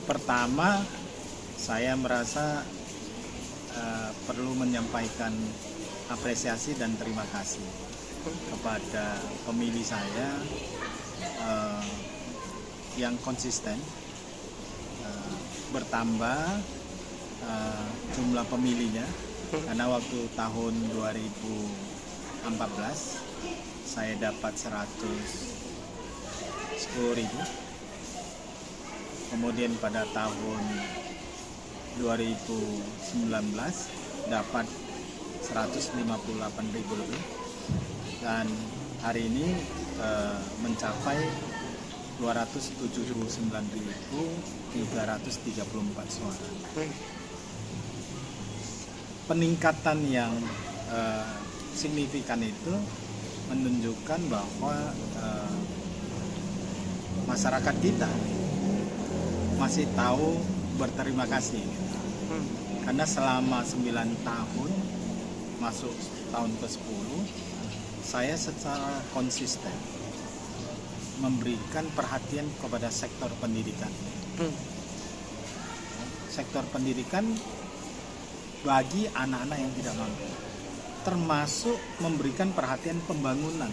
Pertama, saya merasa perlu menyampaikan apresiasi dan terima kasih kepada pemilih saya yang konsisten, bertambah jumlah pemilihnya, karena waktu tahun 2014 saya dapat 110.000, kemudian pada tahun 2019 dapat 158.000 lebih, dan hari ini mencapai 279.334 suara. Peningkatan yang signifikan itu menunjukkan bahwa masyarakat kita masih tahu berterima kasih, karena selama 9 tahun masuk tahun ke-10 saya secara konsisten memberikan perhatian kepada sektor pendidikan. Sektor pendidikan bagi anak-anak yang tidak mampu, termasuk memberikan perhatian pembangunan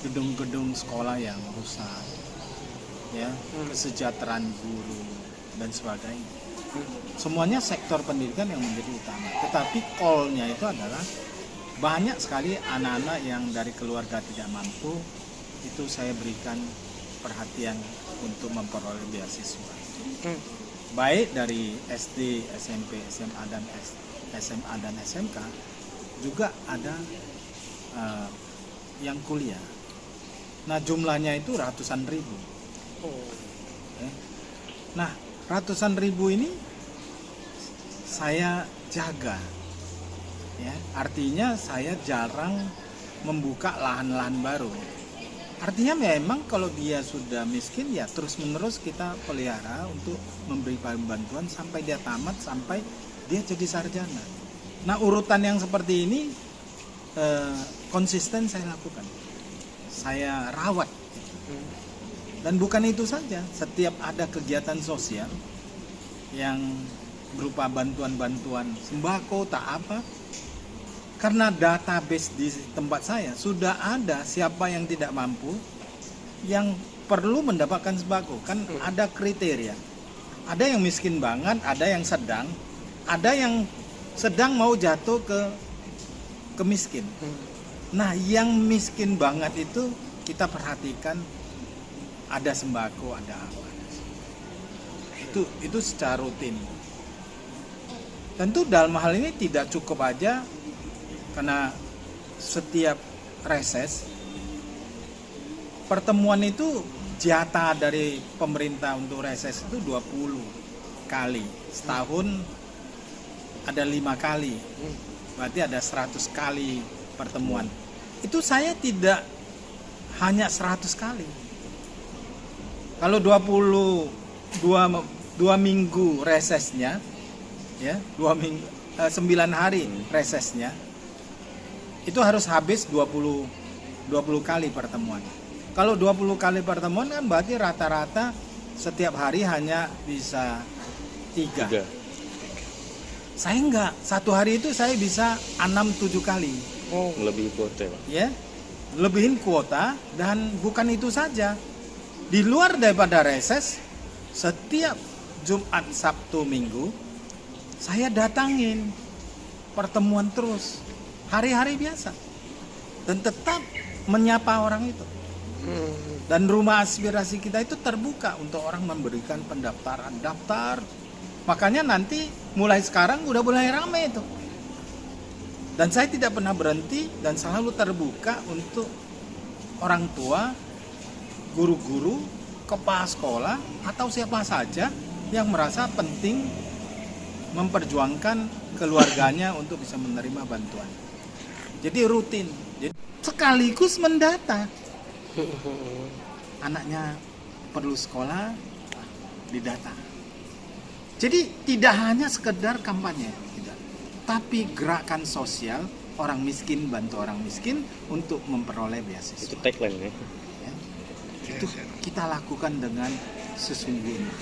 gedung-gedung sekolah yang rusak, ya, kesejahteraan guru dan sebagainya. Semuanya sektor pendidikan yang menjadi utama. Tetapi call-nya itu adalah banyak sekali anak-anak yang dari keluarga tidak mampu, itu saya berikan perhatian untuk memperoleh beasiswa. Baik dari SD, SMP, SMA dan SMK, juga ada yang kuliah. Nah, jumlahnya itu ratusan ribu. Nah, ratusan ribu ini saya jaga, ya, artinya saya jarang membuka lahan-lahan baru. Artinya memang kalau dia sudah miskin, ya terus menerus kita pelihara untuk memberi bantuan sampai dia tamat, sampai dia jadi sarjana. Nah, urutan yang seperti ini konsisten saya lakukan, saya rawat. Dan bukan itu saja, setiap ada kegiatan sosial yang berupa bantuan-bantuan sembako tak apa, karena database di tempat saya sudah ada siapa yang tidak mampu yang perlu mendapatkan sembako. Kan ada kriteria, ada yang miskin banget, ada yang sedang mau jatuh ke miskin. Nah, yang miskin banget itu kita perhatikan, ada sembako, ada apa. Itu secara rutin. Tentu dalam hal ini tidak cukup aja, karena setiap reses pertemuan itu jatah dari pemerintah untuk reses itu 20 kali. Setahun ada 5 kali. Berarti ada 100 kali pertemuan. Itu saya tidak hanya 100 kali. Kalau 2 minggu resesnya, ya, 9 hari resesnya, itu harus habis 20 kali pertemuan. Kalau 20 kali pertemuan kan berarti rata-rata setiap hari hanya bisa 3. Saya enggak, satu hari itu saya bisa 6-7 kali. Lebih kuota, Pak. Ya, lebihin kuota. Dan bukan itu saja, di luar daripada reses, setiap Jumat, Sabtu, Minggu saya datangin pertemuan terus, hari-hari biasa, dan tetap menyapa orang itu. Dan rumah aspirasi kita itu terbuka untuk orang memberikan pendaftaran, daftar. Makanya nanti mulai sekarang udah mulai ramai itu. Dan saya tidak pernah berhenti dan selalu terbuka untuk orang tua, guru-guru, kepala sekolah, atau siapa saja yang merasa penting memperjuangkan keluarganya untuk bisa menerima bantuan. Jadi rutin, jadi sekaligus mendata. Anaknya perlu sekolah, didata. Jadi tidak hanya sekedar kampanye, tidak, tapi gerakan sosial, orang miskin bantu orang miskin untuk memperoleh beasiswa. Itu tagline ya. Itu kita lakukan dengan sesungguhnya.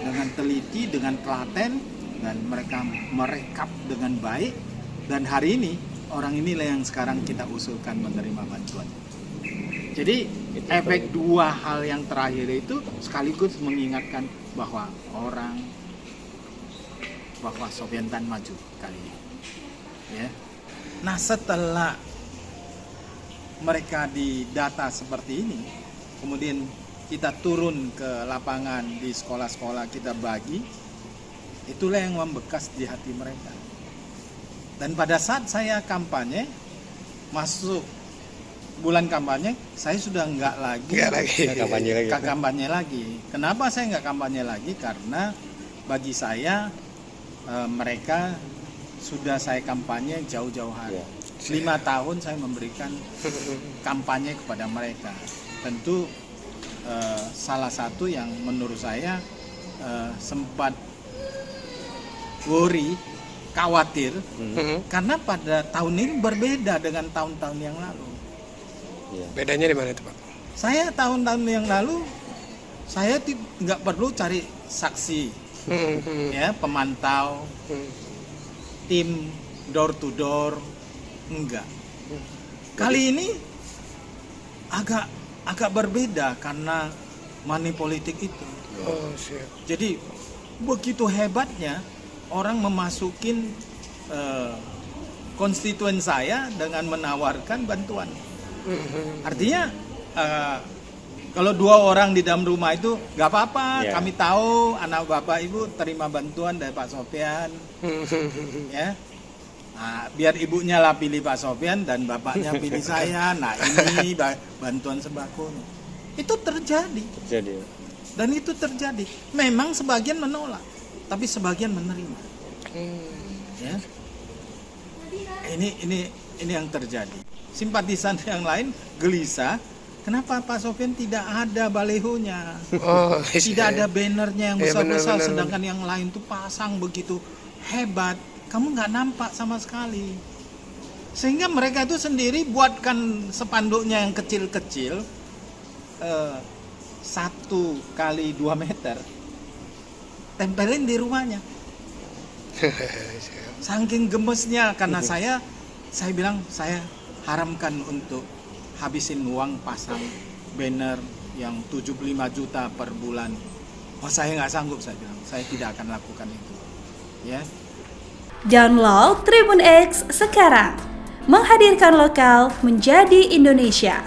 dengan teliti, dengan telaten, dan mereka merekap dengan baik. Dan hari ini orang inilah yang sekarang kita usulkan menerima bantuan. Jadi efek dua hal yang terakhir itu sekaligus mengingatkan bahwa Sophian Tan maju kali ini. Ya. Nah, setelah mereka didata seperti ini, kemudian kita turun ke lapangan di sekolah-sekolah, kita bagi, itulah yang membekas di hati mereka. Dan pada saat saya kampanye, masuk bulan kampanye, saya sudah nggak lagi kampanye lagi. Kenapa saya nggak kampanye lagi? Karena bagi saya mereka sudah saya kampanye jauh-jauh hari. 5 tahun saya memberikan kampanye kepada mereka. Tentu salah satu yang menurut saya sempat worry, khawatir, karena pada tahun ini berbeda dengan tahun-tahun yang lalu. Bedanya di mana itu, Pak? Saya tahun-tahun yang lalu saya nggak perlu cari saksi, ya, pemantau, tim door to door, enggak. Kali ini agak berbeda karena money politik itu. Siap. Jadi begitu hebatnya orang memasukin konstituen saya dengan menawarkan bantuan. Artinya kalau 2 orang di dalam rumah itu nggak apa-apa, kami tahu anak bapak ibu terima bantuan dari Pak Sophian, ya. Nah, biar ibunya lah pilih Pak Sophian dan bapaknya pilih saya. Nah, ini bantuan sembako. Itu terjadi. Dan itu terjadi. Memang sebagian menolak, tapi sebagian menerima. Ya. Ini yang terjadi. Simpatisan yang lain gelisah, kenapa Pak Sophian tidak ada balehonya, tidak ada bannernya yang besar-besar, sedangkan yang lain tuh pasang begitu hebat, kamu nggak nampak sama sekali. Sehingga mereka itu sendiri buatkan spanduknya yang kecil-kecil, 1 kali 2 meter, tempelin di rumahnya. Saking gemesnya, karena saya bilang saya haramkan untuk habisin uang pasang banner yang 75 juta per bulan. Oh, saya nggak sanggup, saya bilang. Saya tidak akan lakukan itu. Ya. Download Tribun X sekarang. Menghadirkan lokal menjadi Indonesia.